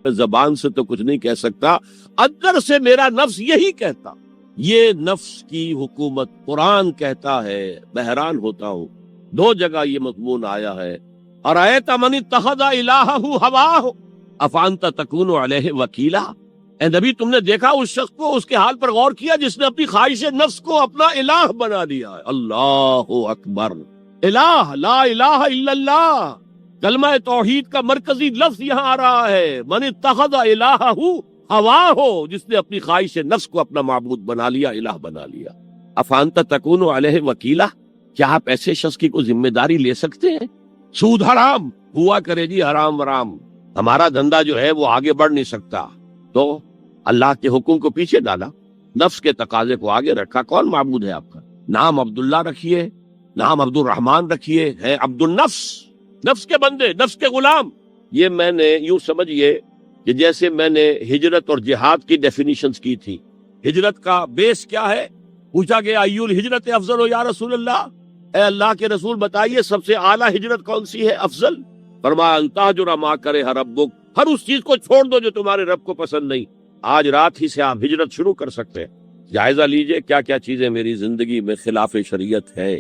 زبان سے تو کچھ نہیں کہہ سکتا، اندر سے میرا نفس یہی کہتا۔ یہ نفس کی حکومت قرآن کہتا ہے، بحران ہوتا ہوں۔ دو جگہ یہ مضمون آیا ہے، ارأیت من اتخذ الہہ ہواہ افانت تکون علیہ وکیلا۔ اے نبی، تم نے دیکھا اس شخص کو، اس کے حال پر غور کیا جس نے اپنی خواہش نفس کو اپنا الہ بنا دیا ہے۔ اللہ اکبر، الہ، لا الہ الا اللہ، کلمہ توحید کا مرکزی لفظ یہاں آ رہا ہے۔ من اتخذ الہہ ہواہ، جس نے اپنی خواہش نفس کو اپنا معبود بنا لیا، الہ بنا لیا۔ افانت تکون علیہ وکیلا، کیا آپ ایسے شخص کی کوئی ذمہ داری لے سکتے ہیں؟ سود حرام ہوا کرے جی، حرام ورام، ہمارا دھندا جو ہے وہ آگے بڑھ نہیں سکتا، تو اللہ کے حکم کو پیچھے ڈالا، نفس کے تقاضے کو آگے رکھا۔ کون معبود ہے آپ کا؟ نام عبداللہ رکھیے، نام عبد الرحمن رکھیے، ہے عبد النفس، نفس کے بندے، نفس کے غلام۔ یہ میں نے یوں سمجھیے کہ جیسے میں نے ہجرت اور جہاد کی ڈیفینیشنز کی تھی۔ ہجرت کا بیس کیا ہے؟ پوچھا گیا ایو الہجرت افضل ہو یا رسول اللہ، اے اللہ کے رسول بتائیے سب سے اعلیٰ ہجرت کون سی ہے، افضل؟ فرمایا ان تہجر ما کرہ ربک، ہر اس چیز کو چھوڑ دو جو تمہارے رب کو پسند نہیں۔ آج رات ہی سے آپ ہجرت شروع کر سکتے ہیں۔ جائزہ لیجئے کیا کیا چیزیں میری زندگی میں خلاف شریعت ہے،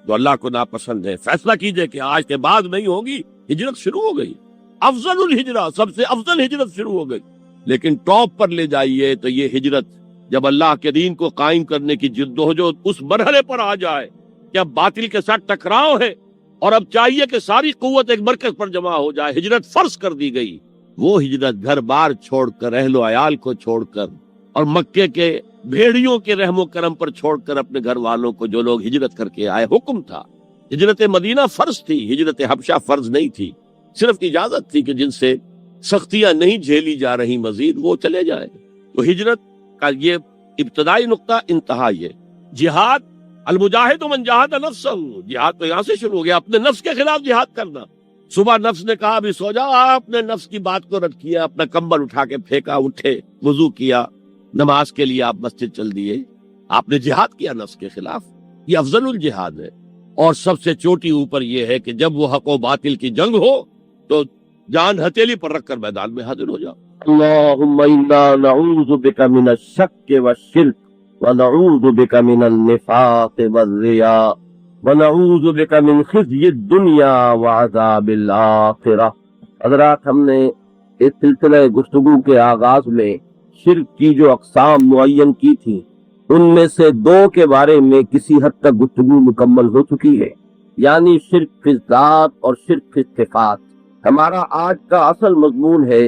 جو اللہ کو ناپسند ہے، فیصلہ کیجئے کہ آج کے بعد نہیں ہوگی۔ ہجرت شروع ہو گئی، افضل الہجرہ، سب سے افضل ہجرت شروع ہو گئی۔ لیکن ٹاپ پر لے جائیے تو یہ ہجرت جب اللہ کے دین کو قائم کرنے کی جدوجہد اس مرحلے پر آ جائے کہ اب باطل کے ساتھ ٹکراؤ ہے اور اب چاہیے کہ ساری قوت ایک مرکز پر جمع ہو جائے، ہجرت فرض کر دی گئی۔ وہ ہجرت گھر بار چھوڑ کر، اہل و عیال کو چھوڑ کر، اور مکے کے بھیڑیوں کے رحم و کرم پر چھوڑ کر اپنے گھر والوں کو، جو لوگ ہجرت کر کے آئے، حکم تھا۔ ہجرت مدینہ فرض تھی، ہجرت حبشہ فرض نہیں تھی، صرف اجازت تھی کہ جن سے سختیاں نہیں جھیلی جا رہی مزید وہ چلے جائیں۔ تو ہجرت کا یہ ابتدائی نقطہ، انتہا یہ۔ جہاد، المجاہد من جاہد نفسہ، جہاد تو یہاں سے شروع ہو گیا، اپنے نفس کے خلاف جہاد کرنا۔ صبح نفس نے کہا ابھی سو جاؤ، آپ نے نفس کی بات کو رد کیا، اپنا کمبل اٹھا کے پھینکا، اٹھے، وضو کیا، نماز کے لیے آپ مسجد چل دیے، آپ نے جہاد کیا نفس کے خلاف۔ یہ افضل الجہاد ہے، اور سب سے چوٹی اوپر یہ ہے کہ جب وہ حق و باطل کی جنگ ہو تو جان ہتھیلی پر رکھ کر میدان میں حاضر ہو جاؤ۔ اللہم انا نعوذ بک من الشک والشرک ونعوذ بک من النفاق والرياء ونعوذ بک من خزي الدنیا وعذاب الآخرہ۔ حضرات، ہم نے اس سلسلہ گفتگو کے آغاز میں شرک کی جو اقسام معین کی تھی، ان میں سے دو کے بارے میں کسی حد تک گفتگو مکمل ہو چکی ہے، یعنی شرک فی الذات اور شرک فی الصفات۔ ہمارا آج کا اصل مضمون ہے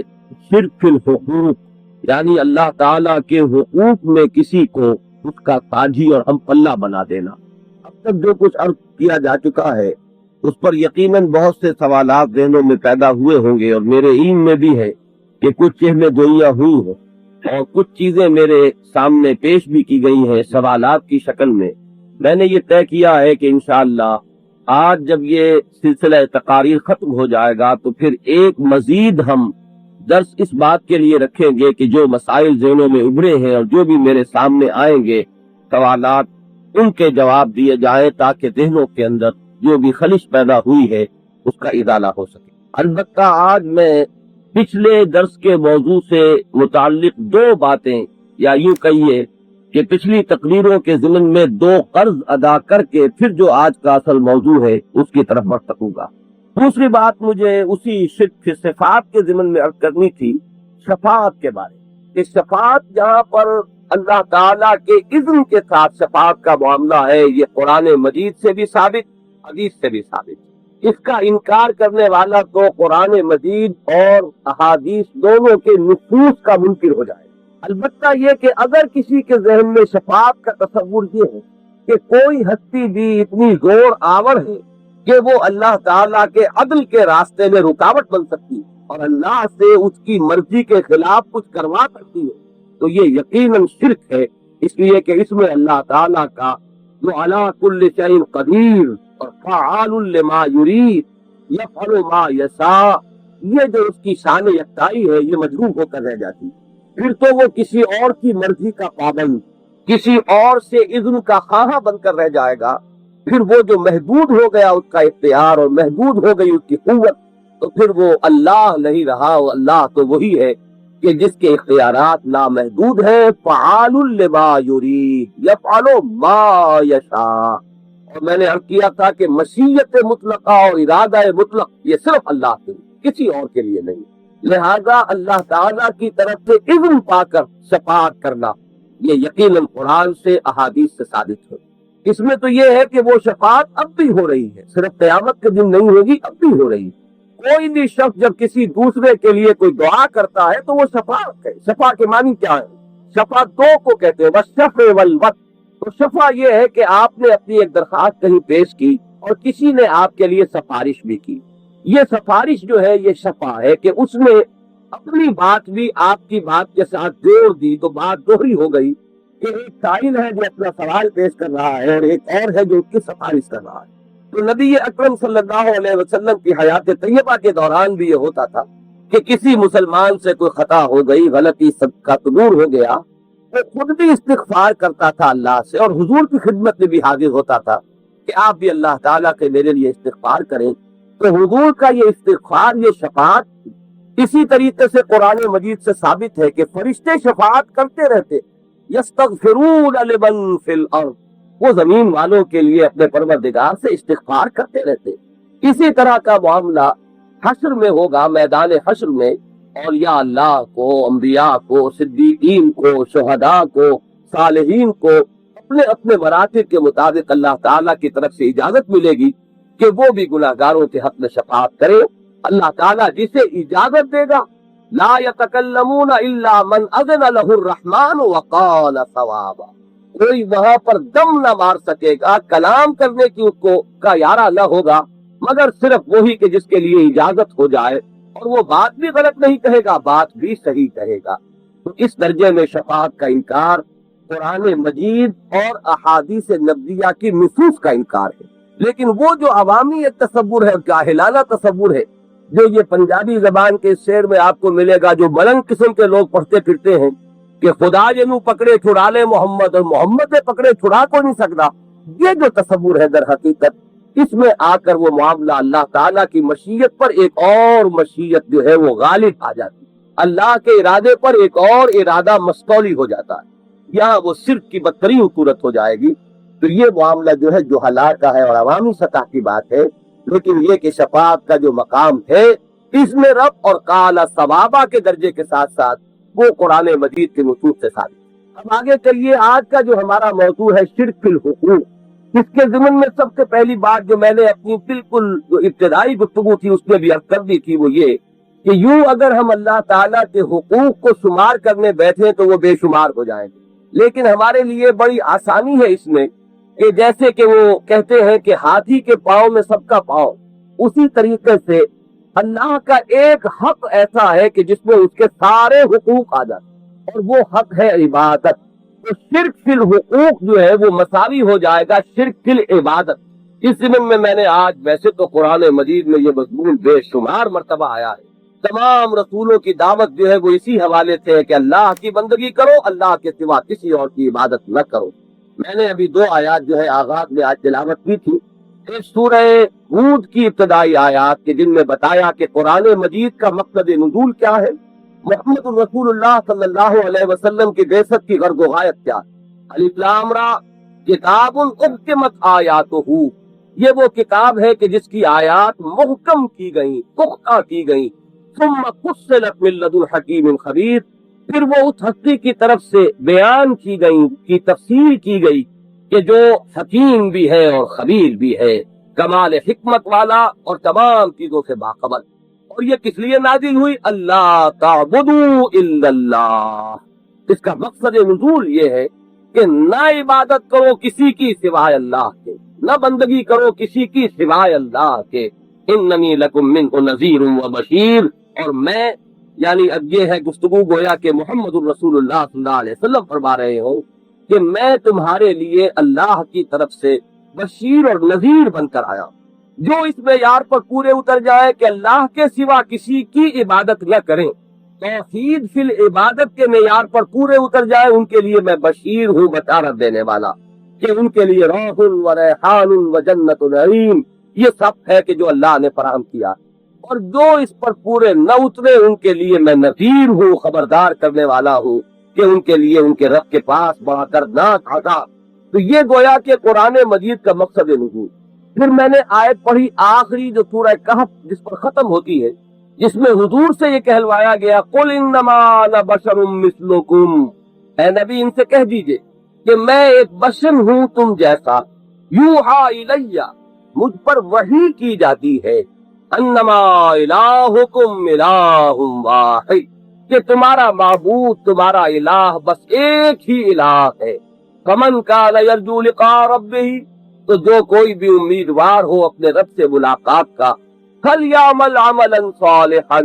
شرک فی الحقوق، یعنی اللہ تعالیٰ کے حقوق میں کسی کو اس کا ساجی اور ہم پلہ بنا دینا۔ اب تک جو کچھ عرض کیا جا چکا ہے اس پر یقیناً بہت سے سوالات ذہنوں میں پیدا ہوئے ہوں گے، اور میرے علم میں بھی ہے کہ کچھ چہمے گوئیاں ہوئی ہیں اور کچھ چیزیں میرے سامنے پیش بھی کی گئی ہیں سوالات کی شکل میں۔ میں نے یہ طے کیا ہے کہ انشاءاللہ آج جب یہ سلسلہ تقاریر ختم ہو جائے گا تو پھر ایک مزید ہم درس اس بات کے لیے رکھیں گے کہ جو مسائل ذہنوں میں ابھرے ہیں اور جو بھی میرے سامنے آئیں گے سوالات، ان کے جواب دیے جائیں تاکہ ذہنوں کے اندر جو بھی خلش پیدا ہوئی ہے اس کا ازالہ ہو سکے۔ البتہ آج میں پچھلے درس کے موضوع سے متعلق دو باتیں، یا یوں کہیے کہ پچھلی تقریروں کے ضمن میں دو قرض ادا کر کے پھر جو آج کا اصل موضوع ہے اس کی طرف بڑھ سکوں گا۔ دوسری بات مجھے اسی شرک فی صفات کے ضمن میں عرض کرنی تھی، شفاعت کے بارے میں، کہ شفاعت جہاں پر اللہ تعالیٰ کے اذن کے ساتھ شفاعت کا معاملہ ہے، یہ قرآن مجید سے بھی ثابت، حدیث سے بھی ثابت۔ اس کا انکار کرنے والا تو قرآن مجید اور احادیث دونوں کے نصوص کا منکر ہو جائے۔ البتہ یہ کہ اگر کسی کے ذہن میں شفاعت کا تصور یہ ہے کہ کوئی ہستی بھی اتنی زور آور ہے کہ وہ اللہ تعالیٰ کے عدل کے راستے میں رکاوٹ بن سکتی ہے اور اللہ سے اس کی مرضی کے خلاف کچھ کروا سکتی ہے، تو یہ یقیناً شرک ہے، اس لیے کہ اس میں اللہ تعالیٰ کا جو علی کل شیء قدیر اور فعال لما یرید یفعل ما یشاء، یہ جو اس کی شان یکتائی ہے یہ مجروح ہو کر رہ جاتی ہے۔ پھر تو وہ کسی اور کی مرضی کا پابند، کسی اور سے اذن کا خواہاں بن کر رہ جائے گا۔ پھر وہ جو محدود ہو گیا اس کا اختیار اور محدود ہو گئی اس کی قوت، تو پھر وہ اللہ نہیں رہا، وہ اللہ تو وہی ہے کہ جس کے اختیارات لامحدود ہیں، فعال لما یرید یفعل ما یشاء۔ اور میں نے عرض کیا تھا کہ مشیت مطلقہ اور ارادہ مطلق یہ صرف اللہ کے لیے، کسی اور کے لیے نہیں۔ لہذا اللہ تعالیٰ کی طرف سے اذن پا کر شفاعت کرنا یہ یقیناً قرآن سے احادیث سے ثابت ہے۔ اس میں تو یہ ہے کہ وہ شفاعت اب بھی ہو رہی ہے، صرف قیامت کے دن نہیں ہوگی، اب بھی ہو رہی ہے۔ کوئی بھی شخص جب کسی دوسرے کے لیے کوئی دعا کرتا ہے تو وہ شفاعت ہے۔ شفاعت کے معنی کیا ہے؟ شفاعت دو کو کہتے ہیں، والشفع والوت۔ تو شفاعت یہ ہے کہ آپ نے اپنی ایک درخواست کہیں پیش کی اور کسی نے آپ کے لیے سفارش بھی کی۔ یہ سفارش جو ہے یہ شفاعت ہے کہ اس نے اپنی بات بھی آپ کی بات کے ساتھ جوڑ دی تو بات دوہری ہو گئی کہ ایک سائل ہے جو اپنا سوال پیش کر رہا ہے اور ایک اور ہے جو اس کی سفارش کر رہا ہے۔ تو نبی اکرم صلی اللہ علیہ وسلم کی حیات طیبہ کے دوران بھی یہ ہوتا تھا کہ کسی مسلمان سے کوئی خطا ہو گئی، غلطی سب کا قبول ہو گیا، وہ خود بھی استغفار کرتا تھا اللہ سے اور حضور کی خدمت میں بھی حاضر ہوتا تھا کہ آپ بھی اللہ تعالیٰ کے میرے لیے استغفار کریں۔ تو حضور کا یہ استغفار، یہ شفاعت اسی طریقے سے قرآن مجید سے ثابت ہے کہ فرشتے شفاعت کرتے رہتے، یستغفرون لمن فی الارض، وہ زمین والوں کے لیے اپنے پروردگار سے استغفار کرتے رہتے۔ اسی طرح کا معاملہ حشر میں ہوگا، میدان حشر میں اولیاء اللہ کو، انبیاء کو، صدیقین کو، شہداء کو، صالحین کو اپنے اپنے مراتب کے مطابق اللہ تعالیٰ کی طرف سے اجازت ملے گی کہ وہ بھی گناہگاروں کے حق میں شفاعت کرے۔ اللہ تعالیٰ جسے اجازت دے گا، لا یتکلمون الا من اذن له الرحمن وقال صوابا، کوئی وہاں پر دم نہ مار سکے گا، کلام کرنے کی اس کو کا یارہ نہ ہوگا مگر صرف وہی کہ جس کے لیے اجازت ہو جائے، اور وہ بات بھی غلط نہیں کہے گا، بات بھی صحیح کہے گا۔ تو اس درجے میں شفاعت کا انکار قرآن مجید اور احادیث نبویہ کی نصوص کا انکار ہے۔ لیکن وہ جو عوامی ایک تصور ہے، جاہلانہ تصور ہے، جو یہ پنجابی زبان کے شعر میں آپ کو ملے گا، جو بلند قسم کے لوگ پڑھتے پھرتے ہیں کہ خدا جنو پکڑے چھڑا لے محمد، اور محمد نے پکڑے چھڑا کو نہیں سکتا، یہ جو تصور ہے در حقیقت اس میں آ کر وہ معاملہ اللہ تعالیٰ کی مشیت پر ایک اور مشیت جو ہے وہ غالب آ جاتی، اللہ کے ارادے پر ایک اور ارادہ مستولی ہو جاتا ہے، یہاں وہ شرک کی بدترین صورت ہو جائے گی۔ تو یہ معاملہ جو ہے جو ہلاک کا ہے اور عوامی سطح کی بات ہے، لیکن یہ کہ شفاعت کا جو مقام ہے اس میں رب اور قال ثوابا کے درجے کے ساتھ ساتھ وہ قرآن مجید کے نصوص سے ثابت۔ اب آگے چلیے، آج کا جو ہمارا موضوع ہے شرک فی الحقوق، اس کے ضمن میں سب سے پہلی بات جو میں نے اپنی بالکل جو ابتدائی گفتگو تھی اس میں بھی عرض کر دی تھی، وہ یہ کہ یوں اگر ہم اللہ تعالیٰ کے حقوق کو شمار کرنے بیٹھے تو وہ بے شمار ہو جائیں گے، لیکن ہمارے لیے بڑی آسانی ہے اس میں کہ جیسے کہ وہ کہتے ہیں کہ ہاتھی کے پاؤں میں سب کا پاؤں، اسی طریقے سے اللہ کا ایک حق ایسا ہے کہ جس میں اس کے سارے حقوق آ جاتے ہیں، اور وہ حق ہے عبادت۔ تو شرک فی الحقوق جو ہے وہ مساوی ہو جائے گا شرک فی العبادت۔ اس ضمن میں نے آج ویسے تو قرآن مجید میں یہ مضمون بے شمار مرتبہ آیا ہے، تمام رسولوں کی دعوت جو ہے وہ اسی حوالے سے ہے کہ اللہ کی بندگی کرو، اللہ کے سوا کسی اور کی عبادت نہ کرو۔ میں نے ابھی 2 آیات جو ہے آغاز میں آج تلاوت کی تھی، ایک سورہ ہود کی ابتدائی آیات کے جن میں بتایا کہ قرآن مجید کا مقصد نزول کیا ہے، محمد رسول اللہ صلی اللہ علیہ وسلم کی بعثت کی غرض و غایت کیا ہے۔ الف لام را کتاب احکمت آیاتہ، یہ وہ کتاب ہے کہ جس کی آیات محکم کی گئیں، پختہ کی گئیں، ثم فصلت من لدن حکیم خبیر، پھر وہ اس ہستی کی طرف سے بیان کی گئی، کی تفسیر کی گئی کہ جو حکیم بھی ہے اور خبیر بھی ہے، کمال حکمت والا اور تمام چیزوں سے باخبر۔ اور یہ کس لیے نازل ہوئی؟ اللہ تعبدوا الا اللہ، اس کا مقصد نزول یہ ہے کہ نہ عبادت کرو کسی کی سوائے اللہ کے، نہ بندگی کرو کسی کی سوائے اللہ کے، اننی لکم منہ نذیر و بشیر، اور میں یعنی اب یہ ہے گفتگو گویا کہ محمد الرسول اللہ صلی اللہ علیہ وسلم فرما رہے ہوں کہ میں تمہارے لیے اللہ کی طرف سے بشیر اور نذیر بن کر آیا۔ جو اس معیار پر پورے اتر جائے کہ اللہ کے سوا کسی کی عبادت نہ کریں، توحید فی العبادت کے معیار پر پورے اتر جائے، ان کے لیے میں بشیر ہوں، بشارت دینے والا، کہ ان کے لیے روح و ریحان و جنت نعیم، یہ سب ہے کہ جو اللہ نے فراہم کیا۔ اور جو اس پر پورے نہ اترے ان کے لیے میں نذیر ہوں، خبردار کرنے والا ہوں کہ ان کے لیے ان کے رب کے پاس بڑا دردناک عذاب۔ تو یہ گویا کہ قرآن مجید کا مقصد نزول۔ پھر میں نے آیت پڑھی آخری جو سورہ کہف جس پر ختم ہوتی ہے، جس میں حضور سے یہ کہلوایا گیا قل انما انا بشر مثلکم، اے نبی ان سے کہہ دیجئے کہ میں ایک بشر ہوں تم جیسا، یوحا الیہ، مجھ پر وحی کی جاتی ہے، انما الہکم الہ واحد، کہ تمہارا معبود تمہارا الہ بس ایک ہی الہ ہے۔ فمن کان یرجو لقاء ربہ، تو جو کوئی بھی امیدوار ہو اپنے رب سے ملاقات کا، فلیعمل عملا صالحا،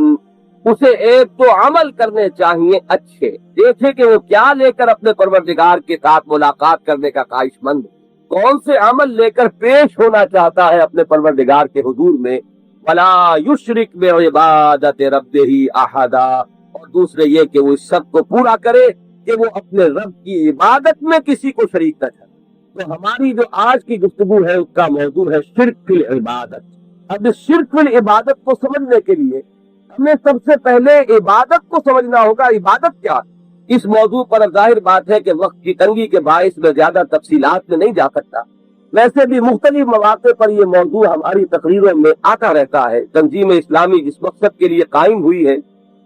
اسے ایک تو عمل کرنے چاہیے اچھے، دیکھے کہ وہ کیا لے کر اپنے پروردگار کے ساتھ ملاقات کرنے کا خواہش مند، کون سے عمل لے کر پیش ہونا چاہتا ہے اپنے پروردگار کے حضور میں، ولا یشرک بعبادت ربہ احدا، اور دوسرے یہ کہ وہ اس شرط کو پورا کرے کہ وہ اپنے رب کی عبادت میں کسی کو شریک نہ ٹھہرائے۔ تو ہماری جو آج کی گفتگو ہے اس کا موضوع ہے شرک فی العبادت۔ اب اس شرک فی العبادت کو سمجھنے کے لیے ہمیں سب سے پہلے عبادت کو سمجھنا ہوگا، عبادت کیا ہے۔ اس موضوع پر ظاہر بات ہے کہ وقت کی تنگی کے باعث میں زیادہ تفصیلات میں نہیں جا سکتا، ویسے بھی مختلف مواقع پر یہ موضوع ہماری تقریروں میں آتا رہتا ہے۔ تنظیم اسلامی جس مقصد کے لیے قائم ہوئی ہے،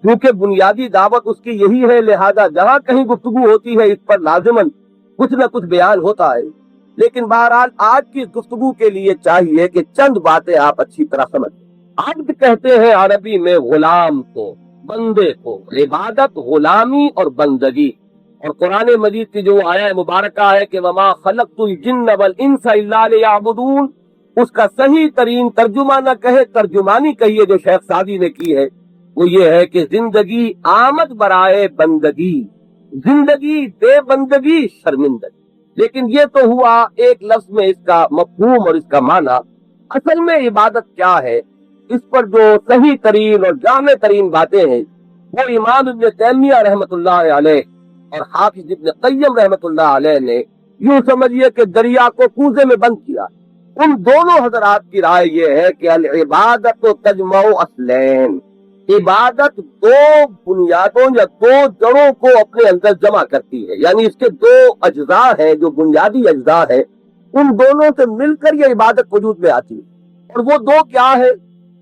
کیونکہ بنیادی دعوت اس کی یہی ہے، لہذا جہاں کہیں گفتگو ہوتی ہے اس پر لازماً کچھ نہ کچھ بیان ہوتا ہے، لیکن بہرحال آج کی گفتگو کے لیے چاہیے کہ چند باتیں آپ اچھی طرح سمجھیں۔ عبد کہتے ہیں عربی میں غلام کو، بندے کو، عبادت غلامی اور بندگی، اور قرآن مجید کی جو آیہ مبارکہ ہے کہ وما خلقت الجن والانس الا لیعبدون، اس کا صحیح ترین ترجمہ نہ کہے ترجمانی کہیے جو شیخ سعدی نے کی ہے، وہ یہ ہے کہ زندگی آمد برائے بندگی، زندگی بے بندگی شرمندگی۔ لیکن یہ تو ہوا ایک لفظ میں اس کا مفہوم اور اس کا معنی۔ اصل میں عبادت کیا ہے، اس پر جو صحیح ترین اور جامع ترین باتیں ہیں وہ امام ابن تیمیہ رحمۃ اللہ علیہ اور حافظ ابن قیم رحمۃ اللہ علیہ نے یوں سمجھیے کہ دریا کو کوزے میں بند کیا۔ ان دونوں حضرات کی رائے یہ ہے کہ العبادت تجمع اصلین، عبادت دو بنیادوں یا دو جڑوں کو اپنے اندر جمع کرتی ہے، یعنی اس کے دو اجزاء ہیں جو بنیادی اجزاء ہیں، ان دونوں سے مل کر یہ عبادت وجود میں آتی ہے۔ اور وہ دو کیا ہے؟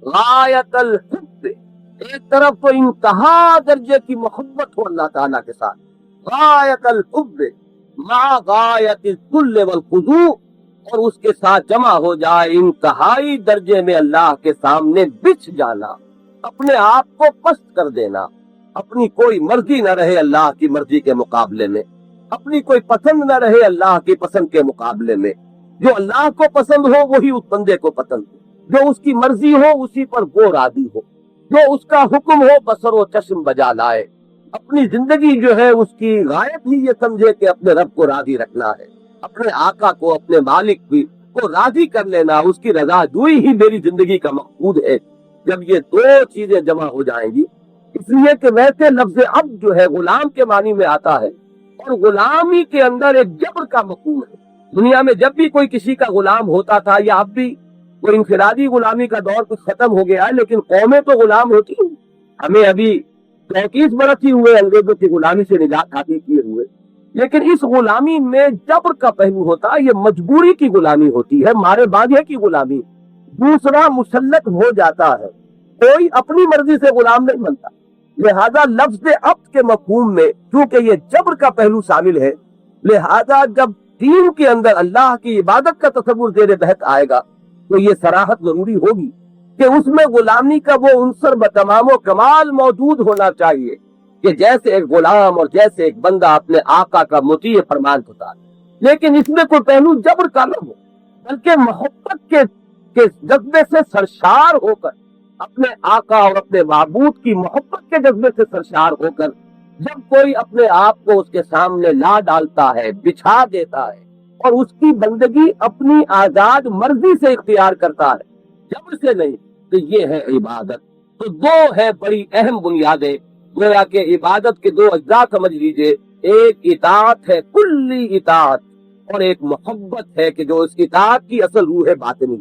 غایت الحب، ایک طرف تو انتہا درجے کی محبت ہو اللہ تعالیٰ کے ساتھ، غایت الحب مع غایت الذل والخضوع، اور اس کے ساتھ جمع ہو جائے انتہائی درجے میں اللہ کے سامنے بچھ جانا، اپنے آپ کو پست کر دینا، اپنی کوئی مرضی نہ رہے اللہ کی مرضی کے مقابلے میں، اپنی کوئی پسند نہ رہے اللہ کی پسند کے مقابلے میں، جو اللہ کو پسند ہو وہی اس بندے کو پسند ہو، جو اس کی مرضی ہو اسی پر وہ راضی ہو، جو اس کا حکم ہو بصر و چشم بجا لائے، اپنی زندگی جو ہے اس کی غایت ہی یہ سمجھے کہ اپنے رب کو راضی رکھنا ہے، اپنے آقا کو، اپنے مالک بھی کو راضی کر لینا، اس کی رضا جوئی ہی میری زندگی کا مقصود ہے۔ جب یہ دو چیزیں جمع ہو جائیں گی، اس لیے کہ ویسے لفظ عبد جو ہے غلام کے معنی میں آتا ہے، اور غلامی کے اندر ایک جبر کا مفہوم ہے۔ دنیا میں جب بھی کوئی کسی کا غلام ہوتا تھا، یا اب بھی کوئی انفرادی غلامی کا دور کچھ ختم ہو گیا ہے، لیکن قومیں تو غلام ہوتی ہیں۔ ہمیں ابھی 34 برس ہی ہوئے انگریزوں کی غلامی سے نجات حاصل کیے ہوئے، لیکن اس غلامی میں جبر کا پہلو ہوتا ہے، یہ مجبوری کی غلامی ہوتی ہے، مارے باندھے کی غلامی۔ دوسرا مسلط ہو جاتا ہے، کوئی اپنی مرضی سے غلام نہیں بنتا، لہذا لفظ عبد کے مفہوم میں چونکہ یہ جبر کا پہلو شامل ہے، لہذا جب دین کے اندر اللہ کی عبادت کا تصور زیر بحث آئے گا تو یہ صراحت ضروری ہوگی کہ اس میں غلامی کا وہ عنصر بتمام و کمال موجود ہونا چاہیے کہ جیسے ایک غلام اور جیسے ایک بندہ اپنے آقا کا مطیع فرمان ہوتا ہے، لیکن اس میں کوئی پہلو جبر کا نہ ہو، بلکہ محبت کے جذبے سے سرشار ہو کر، اپنے آقا اور اپنے معبود کی محبت کے جذبے سے سرشار ہو کر جب کوئی اپنے آپ کو اس کے سامنے لا ڈالتا ہے، بچھا دیتا ہے، اور اس کی بندگی اپنی آزاد مرضی سے اختیار کرتا ہے، جبر سے نہیں، تو یہ ہے عبادت۔ تو دو ہے بڑی اہم بنیادیں، گویا کہ عبادت کے دو اجزاء سمجھ لیجئے، ایک اطاعت ہے، کلی اطاعت، اور ایک محبت ہے کہ جو اس اطاعت کی اصل روح ہے باطنی۔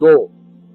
2,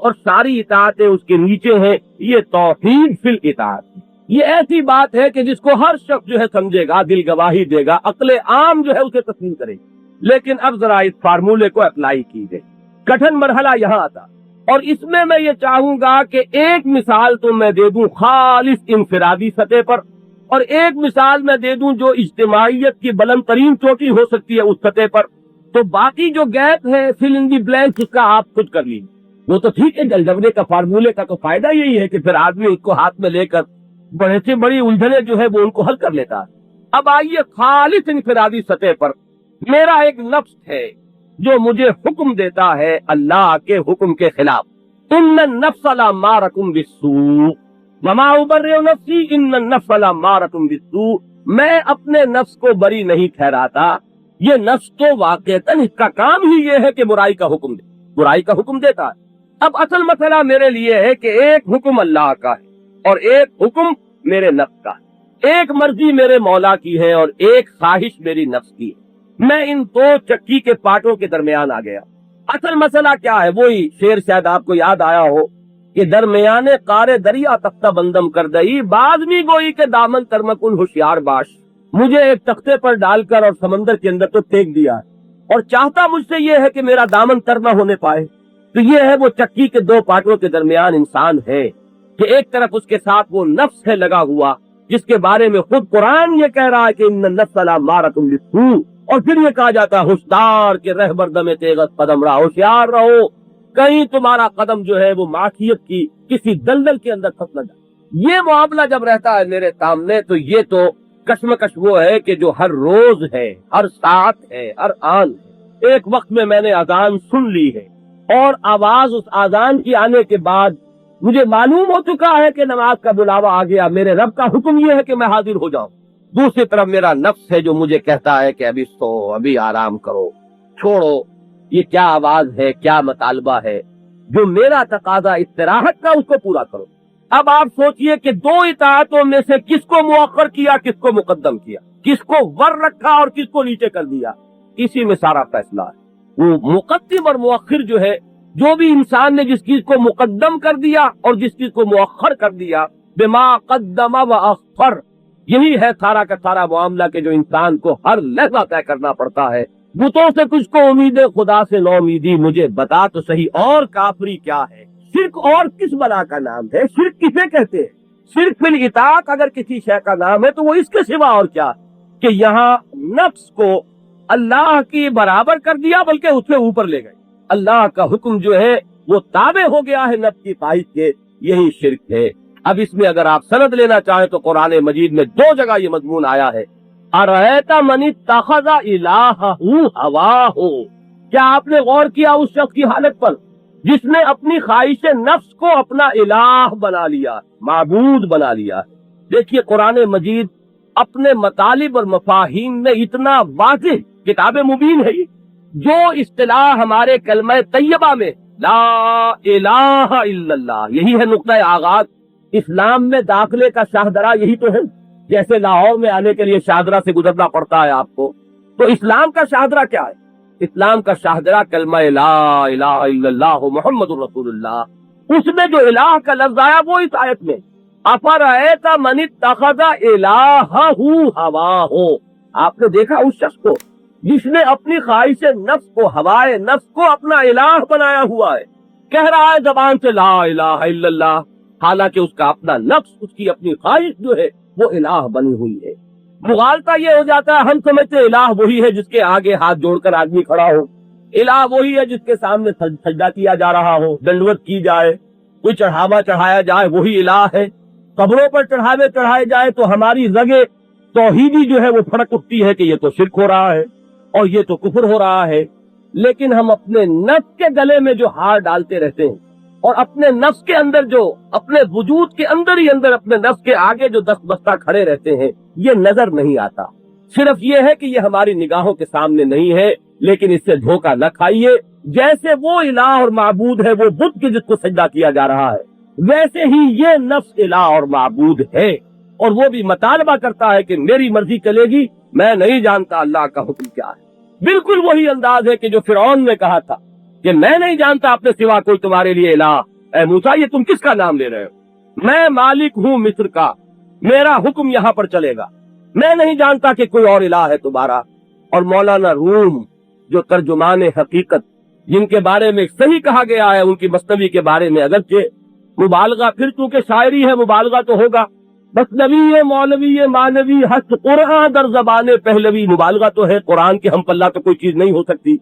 اور ساری اطاعتیں اس کے نیچے ہیں. یہ توحید فی الاطاعت. یہ ایسی بات ہے کہ جس کو ہر شخص جو ہے سمجھے گا، دل گواہی دے گا، عقل عام جو ہے اسے تسلیم کرے گی. لیکن اب ذرا اس فارمولے کو اپلائی کیجیے. کٹھن مرحلہ یہاں آتا، اور اس میں یہ چاہوں گا کہ ایک مثال تو میں دے دوں خالص انفرادی سطح پر، اور ایک مثال میں دے دوں جو اجتماعیت کی بلند ترین چوٹی ہو سکتی ہے اس سطح پر. تو باقی جو گیپ ہے فل ان دی بلینک اس کا آپ خود کر لیجیے. وہ تو ٹھیک ہے، الجبرے کا فارمولے کا تو فائدہ یہی ہے کہ پھر آدمی اس کو ہاتھ میں لے کر بڑے سے بڑی الجھنیں جو ہے وہ ان کو حل کر لیتا ہے. اب آئیے خالص انفرادی سطح پر. میرا ایک نفس ہے جو مجھے حکم دیتا ہے اللہ کے حکم کے خلاف. ان النفس لامارۃ بالسوء وما ابرئ نفسی ان النفس لامارۃ بالسوء. میں اپنے نفس کو بری نہیں ٹھہراتا. یہ نفس تو واقعتاً اس کا کام ہی یہ ہے کہ برائی کا حکم دے، برائی کا حکم دیتا ہے. اب اصل مسئلہ میرے لیے ہے کہ ایک حکم اللہ کا ہے اور ایک حکم میرے نفس کا ہے. ایک مرضی میرے مولا کی ہے اور ایک خواہش میری نفس کی ہے. میں ان دو چکی کے پاٹوں کے درمیان آ گیا. اصل مسئلہ کیا ہے؟ وہی شعر شاید آپ کو یاد آیا ہو کہ درمیانے قارے دریا تختہ بندم کر دئی، بازمی گوئی کے دامن ترمکن ہوشیار باش. مجھے ایک تختے پر ڈال کر اور سمندر کے اندر تو پھینک دیا ہے، اور چاہتا مجھ سے یہ ہے کہ میرا دامن تر نہ ہونے پائے. تو یہ ہے وہ چکی کے دو پاٹوں کے درمیان انسان ہے کہ ایک طرف اس کے ساتھ وہ نفس ہے لگا ہوا جس کے بارے میں خود قرآن یہ کہہ رہا ہے کہ ان النفس لامارۃ بالسوء، اور پھر یہ کہا جاتا ہے ہوشدار کے رہبر دم تیغت قدم رہا، ہوشیار رہو کہیں تمہارا قدم جو ہے وہ معاشیت کی کسی دلدل کے اندر پھنس نہ جائے. یہ معاملہ جب رہتا ہے میرے سامنے تو یہ تو کشمکش وہ ہے کہ جو ہر روز ہے، ہر ساعت ہے، ہر آن ہے. ایک وقت میں نے اذان سن لی ہے اور آواز اس اذان کی آنے کے بعد مجھے معلوم ہو چکا ہے کہ نماز کا بلاوا آ گیا. میرے رب کا حکم یہ ہے کہ میں حاضر ہو جاؤں. دوسری طرف میرا نفس ہے جو مجھے کہتا ہے کہ ابھی سو، ابھی آرام کرو، چھوڑو. یہ کیا آواز ہے، کیا مطالبہ ہے؟ جو میرا تقاضا استراحت کا اس کو پورا کرو. اب آپ سوچئے کہ دو اطاعتوں میں سے کس کو مؤخر کیا، کس کو مقدم کیا، کس کو ور رکھا اور کس کو نیچے کر دیا. اسی میں سارا فیصلہ ہے. وہ مقدم اور مؤخر جو ہے، جو بھی انسان نے جس چیز کو مقدم کر دیا اور جس چیز کو مؤخر کر دیا، بما قدم و اخر، یہی ہے سارا کا سارا معاملہ کہ جو انسان کو ہر لحظہ طے کرنا پڑتا ہے. بتوں سے کچھ کو امید ہے، خدا سے نو امیدی. مجھے بتا تو صحیح اور کافری کیا ہے؟ شرک اور کس بلا کا نام ہے؟ شرک کسے کہتے ہیں؟ شرک فی الاطاعت اگر کسی شے کا نام ہے تو وہ اس کے سوا اور کیا کہ یہاں نفس کو اللہ کی برابر کر دیا بلکہ اس سے اوپر لے گئے. اللہ کا حکم جو ہے وہ تابع ہو گیا ہے نفس کی خواہش کے. یہی شرک ہے. اب اس میں اگر آپ سند لینا چاہیں تو قرآن مجید میں دو جگہ یہ مضمون آیا ہے. ارأیت من اتخذ الہہ ہواہ، کیا آپ نے غور کیا اس شخص کی حالت پر جس نے اپنی خواہش نفس کو اپنا الہ بنا لیا، معبود بنا لیا؟ دیکھیے قرآن مجید اپنے مطالب اور مفاہیم میں اتنا واضح کتاب مبین ہے. جو اصطلاح ہمارے کلمہ طیبہ میں لا الہ الا اللہ، یہی ہے نقطہ آغاز. اسلام میں داخلے کا شاہدرہ یہی تو ہے. جیسے لاہور میں آنے کے لیے شاہدرہ سے گزرنا پڑتا ہے آپ کو، تو اسلام کا شاہدرہ کیا ہے؟ اسلام کا شاہدرہ کلمہ لا الہ الا اللہ محمد رسول اللہ. اس میں جو الہ کا لفظ آیا وہ اس آیت میں افرأیت من اتخذ الہہ ہواہ. آپ نے دیکھا اس شخص کو جس نے اپنی خواہش نفس کو، ہوائے نفس کو اپنا الہ بنایا ہوا ہے. کہہ رہا ہے زبان سے لا الہ الا اللہ، حالانکہ اس کا اپنا نفس، اس کی اپنی خواہش جو ہے وہ الہ بنی ہوئی ہے. مغالطہ یہ ہو جاتا ہے، ہم سمجھتے الہ وہی ہے جس کے آگے ہاتھ جوڑ کر آدمی کھڑا ہو، الہ وہی ہے جس کے سامنے سجدہ کیا جا رہا ہو، دنڈوت کی جائے، کوئی چڑھاوا چڑھایا جائے وہی الہ ہے. قبروں پر چڑھاوے چڑھائے جائے تو ہماری رگے توحیدی جو ہے وہ پھڑک اٹھتی ہے کہ یہ تو شرک ہو رہا ہے اور یہ تو کفر ہو رہا ہے. لیکن ہم اپنے نفس کے گلے میں جو ہار ڈالتے رہتے ہیں اور اپنے نفس کے اندر جو اپنے وجود کے اندر ہی اندر اپنے نفس کے آگے جو دست بستہ کھڑے رہتے ہیں، یہ نظر نہیں آتا. صرف یہ ہے کہ یہ ہماری نگاہوں کے سامنے نہیں ہے، لیکن اس سے دھوکہ نہ کھائیے. جیسے وہ الہ اور معبود ہے وہ بت کے جس کو سجدہ کیا جا رہا ہے، ویسے ہی یہ نفس الہ اور معبود ہے، اور وہ بھی مطالبہ کرتا ہے کہ میری مرضی چلے گی، میں نہیں جانتا اللہ کا حکم کیا ہے. بالکل وہی انداز ہے کہ جو فرعون نے کہا تھا کہ میں نہیں جانتا اپنے سوا کوئی تمہارے لیے الہ. اے موسیٰ یہ تم کس کا نام لے رہے ہو؟ میں مالک ہوں مصر کا، میرا حکم یہاں پر چلے گا، میں نہیں جانتا کہ کوئی اور الہ ہے تمہارا. اور مولانا روم جو ترجمان حقیقت جن کے بارے میں صحیح کہا گیا ہے، ان کی مثنوی کے بارے میں اگرچہ مبالغہ، پھر چونکہ شاعری ہے مبالغہ تو ہوگا، مثنوی مولوی مانوی ہست قرآن در زبان پہلوی، مبالغہ تو ہے، قرآن کے ہم پلہ تو کوئی چیز نہیں ہو سکتی،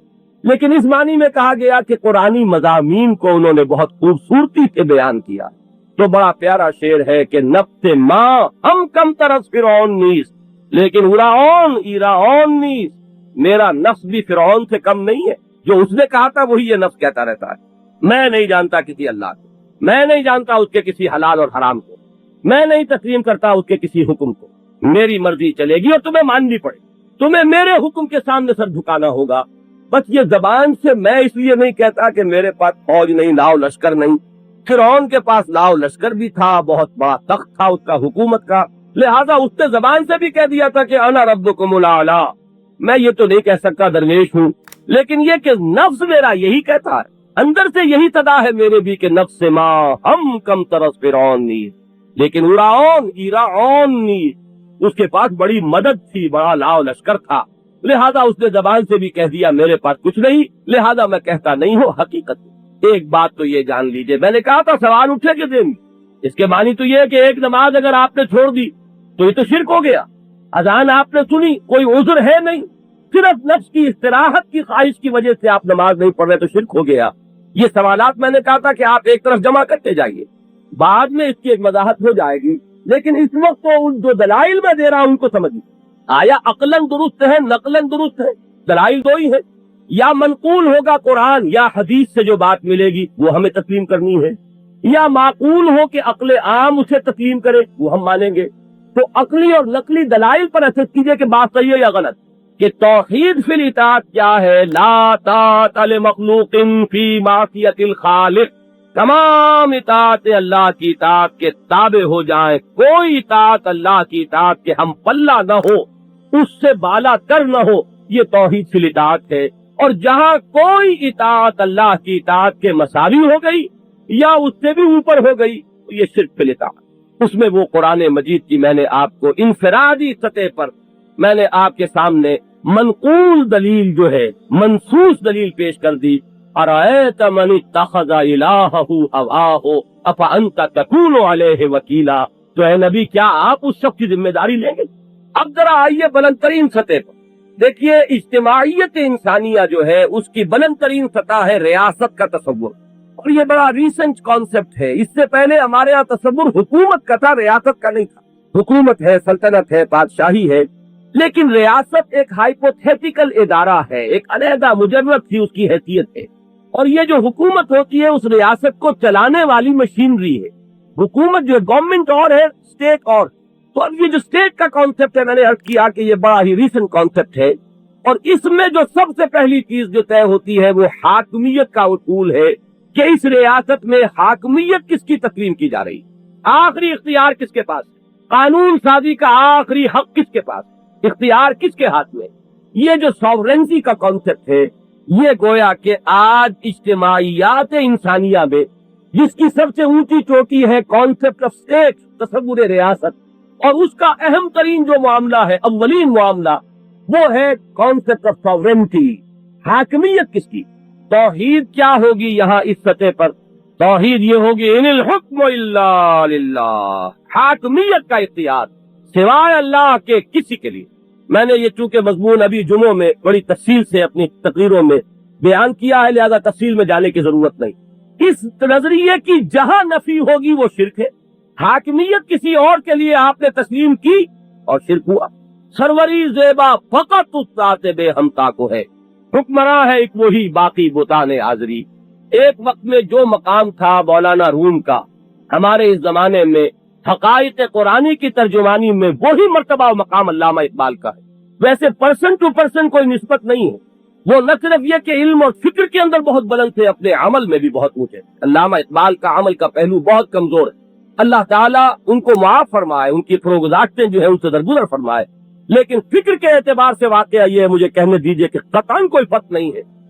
لیکن اس معنی میں کہا گیا کہ قرآنی مضامین کو انہوں نے بہت خوبصورتی سے بیان کیا. تو بڑا پیارا شعر ہے کہ نفس ماں ہم کم ترس فرعون نیس لیکن اراون ایراون نیس، میرا نفس بھی فرعون سے کم نہیں ہے. جو اس نے کہا تھا وہی یہ نفس کہتا رہتا ہے. میں نہیں جانتا کسی اللہ کو، میں نہیں جانتا اس کے کسی حلال اور حرام کو، میں نہیں تسلیم کرتا اس کے کسی حکم کو. میری مرضی چلے گی اور تمہیں ماننی پڑے، تمہیں میرے حکم کے سامنے سر جھکانا ہوگا. بس یہ زبان سے میں اس لیے نہیں کہتا کہ میرے پاس فوج نہیں، لاؤ لشکر نہیں. فرعون کے پاس لاؤ لشکر بھی تھا، بہت بڑا تخت تھا اس کا حکومت کا، لہذا اس نے زبان سے بھی کہہ دیا تھا کہ انا ربکم الاعلی. میں یہ تو نہیں کہہ سکتا درویش ہوں، لیکن یہ کہ نفس میرا یہی کہتا ہے، اندر سے یہی صدا ہے میرے بھی کہ نفس ماں ہم کم ترس فرعون نیز لیکن اراون ایراون نیز. اس کے پاس بڑی مدد تھی، بڑا لاؤ لشکر تھا، لہذا اس نے زبان سے بھی کہہ دیا میرے پاس کچھ نہیں، لہذا میں کہتا نہیں ہوں. حقیقت ایک بات تو یہ جان لیجئے، میں نے کہا تھا سوال اٹھے کہ دن، اس کے معنی تو یہ ہے کہ ایک نماز اگر آپ نے چھوڑ دی تو یہ تو شرک ہو گیا. اذان آپ نے سنی، کوئی عذر ہے نہیں، صرف نفس کی استراحت کی خواہش کی وجہ سے آپ نماز نہیں پڑھ رہے تو شرک ہو گیا. یہ سوالات میں نے کہا تھا کہ آپ ایک طرف جمع کرتے جائیے، بعد میں اس کی ایک وضاحت ہو جائے گی، لیکن اس وقت تو ان جو دلائل میں دے رہا ہوں ان کو سمجھیے. آیا عقلاً درست ہے، نقلاً درست ہے؟ دلائل دو ہی ہے، یا منقول ہوگا قرآن یا حدیث سے جو بات ملے گی وہ ہمیں تسلیم کرنی ہے، یا معقول ہو کہ عقل عام اسے تسلیم کرے وہ ہم مانیں گے. تو عقلی اور نقلی دلائل پر اسس کیجئے کہ بات صحیح ہے یا غلط. کہ توحید فی الاطاعت کیا ہے؟ لا طاعت لمخلوق فی معصیت الخالق، تمام اطاعت اللہ کی اطاعت کے تابع ہو جائیں، کوئی اطاعت اللہ کی اطاعت کے ہم پلہ نہ ہو، اس سے بالا تر نہ ہو، یہ توحید فی الاطاعت ہے. اور جہاں کوئی اطاعت اللہ کی اطاعت کے مساوی ہو گئی یا اس سے بھی اوپر ہو گئی تو یہ شرک فی الاطاعت. اس میں وہ قرآن مجید کی میں نے آپ کو انفرادی سطح پر میں نے آپ کے سامنے منقول دلیل جو ہے، منصوص دلیل پیش کر دی. ارأیت من اتخذ الہہ ہواہ افانت تکون علیہ وکیلا. تو اے نبی کیا آپ اس شخص کی ذمہ داری لیں گے؟ اب ذرا آئیے بلند ترین سطح پر دیکھیے. اجتماعیت انسانیہ جو ہے اس کی بلند ترین سطح ہے ریاست کا تصور، اور یہ بڑا ریسنٹ کانسیپٹ ہے. اس سے پہلے ہمارے ہاں تصور حکومت کا تھا، ریاست کا نہیں تھا. حکومت ہے، سلطنت ہے، بادشاہی ہے، لیکن ریاست ایک ہائپوتھیٹیکل ادارہ ہے، ایک علیحدہ مجرد تھی اس کی حیثیت ہے. اور یہ جو حکومت ہوتی ہے اس ریاست کو چلانے والی مشینری ہے. حکومت جو ہے گورنمنٹ اور ہے، اسٹیٹ اور. تو اب یہ جو اسٹیٹ کا کانسیپٹ ہے میں نے عرض کیا کہ یہ بڑا ہی ریسنٹ کانسیپٹ ہے، اور اس میں جو سب سے پہلی چیز جو طے ہوتی ہے وہ حاکمیت کا اصول ہے کہ اس ریاست میں حاکمیت کس کی تسلیم کی جا رہی، آخری اختیار کس کے پاس، قانون سازی کا آخری حق کس کے پاس، اختیار کس کے ہاتھ میں. یہ جو ساورنسی کا کانسیپٹ ہے یہ گویا کہ آج اجتماعیات انسانیہ میں جس کی سب سے اونچی چوٹی ہے کانسیپٹ آف اسٹیٹ، تصور ریاست، اور اس کا اہم ترین جو معاملہ ہے، اولین معاملہ، وہ ہے کانسیپٹ آف ساورنٹی، حاکمیت کس کی. توحید کیا ہوگی یہاں اس سطح پر؟ توحید یہ ہوگی ان الحکم الا للہ، حاکمیت کا اختیار سوائے اللہ کے کسی کے لیے. میں نے یہ چونکہ مضمون ابھی جمعوں میں بڑی تفصیل سے اپنی تقریروں میں بیان کیا ہے، لہذا تفصیل میں جانے کی ضرورت نہیں. اس نظریے کی جہاں نفی ہوگی وہ شرک ہے. حاکمیت کسی اور کے لیے آپ نے تسلیم کی اور شرک ہوا. سروری زیبا فقط اس ذات بے ہمتا کو ہے، حکمراں ہے ایک وہی باقی بتان آزری. ایک وقت میں جو مقام تھا مولانا روم کا، ہمارے اس زمانے میں حقائق قرآنی کی ترجمانی میں وہی مرتبہ و مقام علامہ اقبال کا ہے. ویسے پرسن ٹو پرسن کوئی نسبت نہیں ہے، وہ نہ صرف یہ کہ علم اور فکر کے اندر بہت بلند تھے، اپنے عمل میں بھی بہت اونچے. علامہ اقبال کا عمل کا پہلو بہت کمزور ہے، اللہ تعالیٰ ان کو معاف فرمائے، ان کی فروغزاشتیں جو ہے ان سے درگزر فرمائے. لیکن فکر کے اعتبار سے واقعہ یہ ہے، مجھے کہنے دیجئے کہ قطعاً کوئی فرق نہیں ہے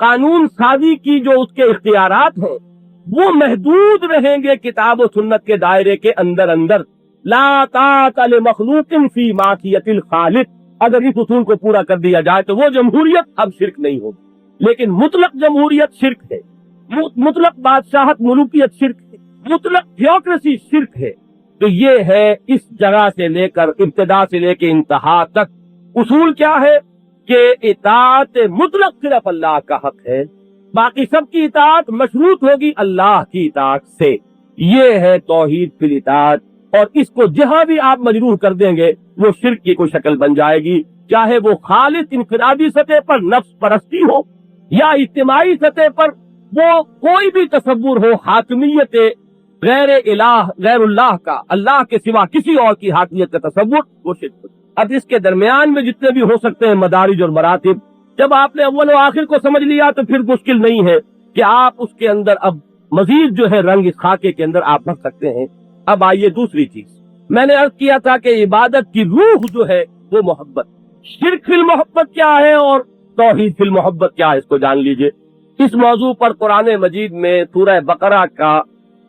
قانون سازی کی جو اس کے اختیارات ہیں وہ محدود رہیں گے کتاب و سنت کے دائرے کے اندر لا طاعت لمخلوق فی معصیت الخالق. اگر اس اصول کو پورا کر دیا جائے تو وہ جمہوریت اب شرک نہیں ہوگی. لیکن مطلق جمہوریت شرک ہے، مطلق بادشاہت ملوکیت شرک ہے، مطلق تھیوکریسی شرک ہے. تو یہ ہے اس جگہ سے لے کر ابتدا سے لے کے انتہا تک اصول کیا ہے کہ اطاعت مطلق صرف اللہ کا حق ہے، باقی سب کی اطاعت مشروط ہوگی اللہ کی اطاعت سے. یہ ہے توحید فی الاطاعت. اور اس کو جہاں بھی آپ مجروح کر دیں گے وہ شرک کی کوئی شکل بن جائے گی، چاہے وہ خالص انفرادی سطح پر نفس پرستی ہو یا اجتماعی سطح پر وہ کوئی بھی تصور ہو حاکمیت غیر اللہ کا، اللہ کے سوا کسی اور کی حاکمیت کا تصور، وہ شرک. اب اس کے درمیان میں جتنے بھی ہو سکتے ہیں مدارج اور مراتب، جب آپ نے اول و آخر کو سمجھ لیا تو پھر مشکل نہیں ہے کہ آپ اس کے اندر اب مزید جو ہے رنگ اس خاکے کے اندر آپ رکھ سکتے ہیں. اب آئیے دوسری چیز، میں نے عرض کیا تھا کہ عبادت کی روح جو ہے وہ محبت. شرک فی المحبت کیا ہے اور توحید فی المحبت کیا ہے، اس کو جان لیجئے. اس موضوع پر قرآن مجید میں سورہ بقرہ کا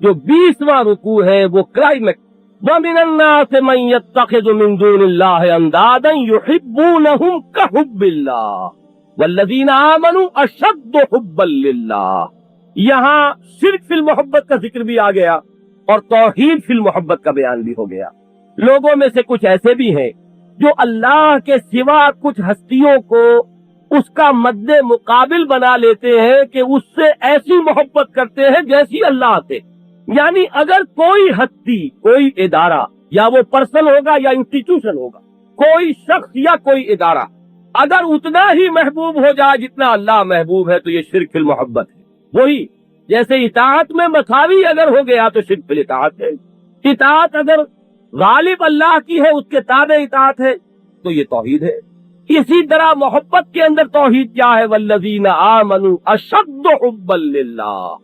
جو 20واں رکوع ہے وہ کلائمیکس، وَمِنَ النَّاسِ مَن يَتَّخِذُ مِن دُونِ اللَّهِ أَندَادًا يُحِبُّونَهُمْ كَحُبِّ اللَّهِ وَالَّذِينَ آمَنُوا أَشَدُّ حُبًّا لِلَّهِ. یہاں شرک فی المحبت کا ذکر بھی آ گیا اور توحید فی المحبت کا بیان بھی ہو گیا. لوگوں میں سے کچھ ایسے بھی ہیں جو اللہ کے سوا کچھ ہستیوں کو اس کا مد مقابل بنا لیتے ہیں کہ اس سے ایسی محبت کرتے ہیں جیسی اللہ سے. یعنی اگر کوئی ہستی، کوئی ادارہ، یا وہ پرسن ہوگا یا انسٹیٹیوشن ہوگا، کوئی شخص یا کوئی ادارہ اگر اتنا ہی محبوب ہو جائے جتنا اللہ محبوب ہے تو یہ شرک فی المحبت ہے. وہی جیسے اطاعت میں مساوی اگر ہو گیا تو شرک فی الاطاعت ہے. اطاعت اگر غالب اللہ کی ہے، اس کے تابع اطاعت ہے تو یہ توحید ہے. اسی طرح محبت کے اندر توحید کیا ہے، والذین آمنوا اشد حبا للہ.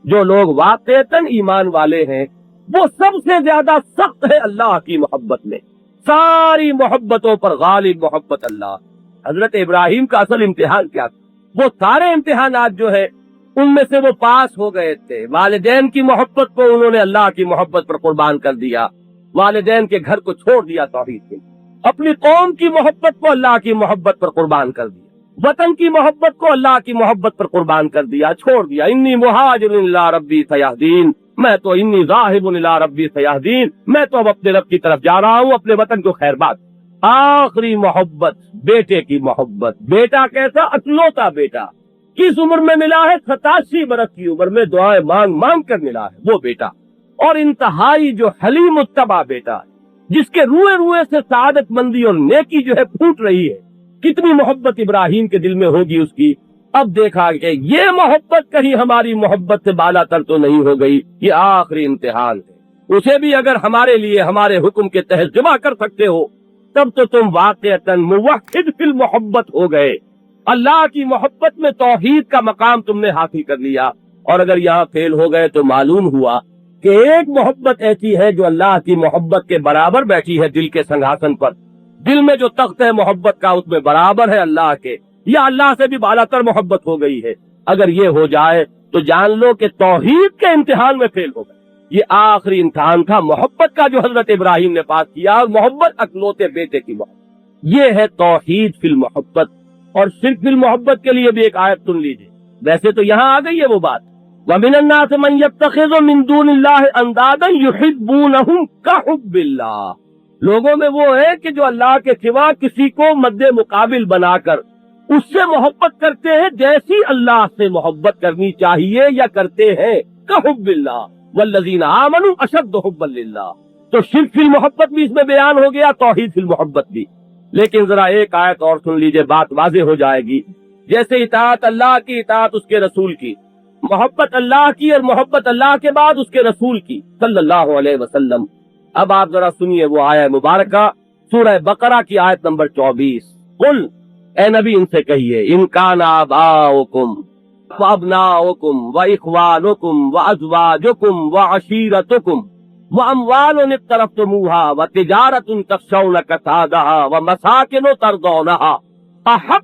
جو لوگ واقعتاً ایمان والے ہیں وہ سب سے زیادہ سخت ہے اللہ کی محبت میں. ساری محبتوں پر غالب محبت اللہ. حضرت ابراہیم کا اصل امتحان کیا تھا؟ وہ سارے امتحانات جو ہے ان میں سے وہ پاس ہو گئے تھے. والدین کی محبت کو انہوں نے اللہ کی محبت پر قربان کر دیا، والدین کے گھر کو چھوڑ دیا توحید کے، اپنی قوم کی محبت کو اللہ کی محبت پر قربان کر دیا، وطن کی محبت کو اللہ کی محبت پر قربان کر دیا، چھوڑ دیا. انی مہاجر الی ربی سیہدین، میں تو انی ذاہب الی ربی سیہدین، میں تو اب اپنے رب کی طرف جا رہا ہوں، اپنے وطن کو خیر بات. آخری محبت بیٹے کی محبت. بیٹا کیسا؟ اکلوتا بیٹا. کس عمر میں ملا ہے؟ 87 برس کی عمر میں، دعائیں مانگ مانگ کر ملا ہے وہ بیٹا. اور انتہائی جو حلیم الطبع بیٹا ہے، جس کے روئے روئے سے سعادت مندی اور نیکی جو ہے پھوٹ رہی ہے. کتنی محبت ابراہیم کے دل میں ہوگی اس کی. اب دیکھا کہ یہ محبت کہیں ہماری محبت سے بالا تر تو نہیں ہو گئی. یہ آخری امتحان ہے. اسے بھی اگر ہمارے لیے ہمارے حکم کے تحت جمع کر سکتے ہو تب تو تم واقعتاً موحد فی المحبت ہو گئے. اللہ کی محبت میں توحید کا مقام تم نے حاصل کر لیا. اور اگر یہاں فیل ہو گئے تو معلوم ہوا کہ ایک محبت ایسی ہے جو اللہ کی محبت کے برابر بیٹھی ہے دل کے سنگھاسن پر. دل میں جو تخت ہے محبت کا اس میں برابر ہے اللہ کے، یا اللہ سے بھی بالا تر محبت ہو گئی ہے. اگر یہ ہو جائے تو جان لو کہ توحید کے امتحان میں فیل ہو گئے. یہ آخری امتحان تھا محبت کا جو حضرت ابراہیم نے پاس کیا، اور محبت اکلوتے بیٹے کی محبت. یہ ہے توحید فی المحبت. اور شرک فی المحبت کے لیے بھی ایک آیت سن لیجیے. ویسے تو یہاں آ گئی ہے وہ بات، وَمِنَ النَّاسِ مَن يَتَّخِذُ مِن دُونِ اللَّهِ أَندَادًا يُحِبُّونَهُمْ كَحُبِّ اللَّهِ. لوگوں میں وہ ہے کہ جو اللہ کے سوا کسی کو مد مقابل بنا کر اس سے محبت کرتے ہیں جیسی اللہ سے محبت کرنی چاہیے یا کرتے ہیں. كَحُبِّ اللَّهِ وَالَّذِينَ آمَنُوا أَشَدُّ حُبًّا لِلَّهِ. تو شرک فی المحبت بھی اس میں بیان ہو گیا، توحید فی المحبت بھی. لیکن ذرا ایک آیت اور سن لیجئے، بات واضح ہو جائے گی. جیسے اطاعت اللہ کی، اطاعت اس کے رسول کی، محبت اللہ کی اور محبت اللہ کے بعد اس کے رسول کی صلی اللہ علیہ وسلم. اب آپ ذرا سنیے وہ آیت مبارکہ سورہ بقرہ کی آیت نمبر 24. قل، اے نبی ان سے کہیے، ان کان آباؤکم وابناؤکم واخوانکم وازواجکم وعشیرتکم واموال اقترفتموها وتجارۃ تخشون کسادها ومساکن ترضونها احق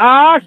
8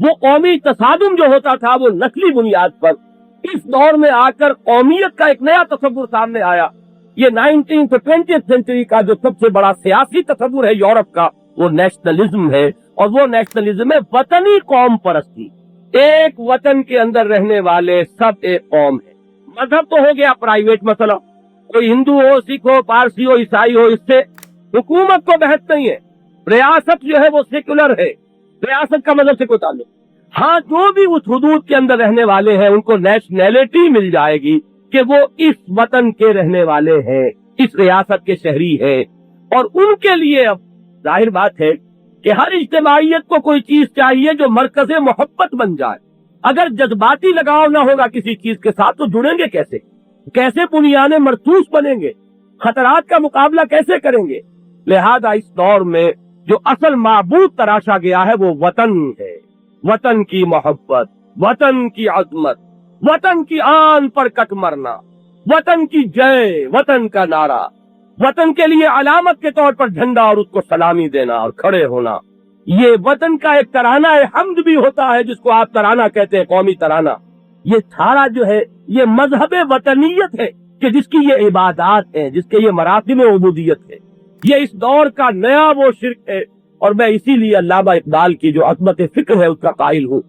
وہ قومی تصادم جو ہوتا تھا وہ نسلی بنیاد پر، اس دور میں آ کر قومیت کا ایک نیا تصور سامنے آیا۔ یہ 19th 20th سینچری کا جو سب سے بڑا سیاسی تصور ہے یورپ کا، وہ نیشنلزم ہے، اور وہ نیشنلزم ہے وطنی قوم پرستی۔ ایک وطن کے اندر رہنے والے سب ایک قوم ہے۔ مذہب تو ہو گیا پرائیویٹ مسئلہ، کوئی ہندو ہو، سکھ ہو، پارسی ہو، عیسائی ہو، اس سے حکومت کو بحث نہیں ہے۔ ریاست جو ہے وہ سیکولر ہے، ریاست کا مذہب سے کوئی تعلق۔ ہاں، جو بھی اس حدود کے اندر رہنے والے ہیں ان کو نیشنلٹی مل جائے گی کہ وہ اس وطن کے رہنے والے ہیں، اس ریاست کے شہری ہیں، اور ان کے لیے اب ظاہر بات ہے کہ ہر اجتماعیت کو کوئی چیز چاہیے جو مرکز محبت بن جائے۔ اگر جذباتی لگاؤ نہ ہوگا کسی چیز کے ساتھ تو جڑیں گے کیسے؟ کیسے بنیادیں مرسوس بنیں گے؟ خطرات کا مقابلہ کیسے کریں گے؟ لہذا اس دور میں جو اصل معبود تراشا گیا ہے وہ وطن ہے، وطن کی محبت، وطن کی عظمت، وطن کی آن پر کٹ مرنا، وطن کی جے، وطن کا نعرہ، وطن کے لیے علامت کے طور پر جھنڈا اور اس کو سلامی دینا اور کھڑے ہونا۔ یہ وطن کا ایک ترانہ حمد بھی ہوتا ہے جس کو آپ ترانہ کہتے ہیں، قومی ترانہ۔ یہ سارا جو ہے یہ مذہب وطنیت ہے کہ جس کی یہ عبادات ہیں، جس کے یہ مراتب عبودیت ہے۔ یہ اس دور کا نیا وہ شرک ہے، اور میں اسی لیے علامہ اقبال کی جو عظمت فکر ہے اس کا قائل ہوں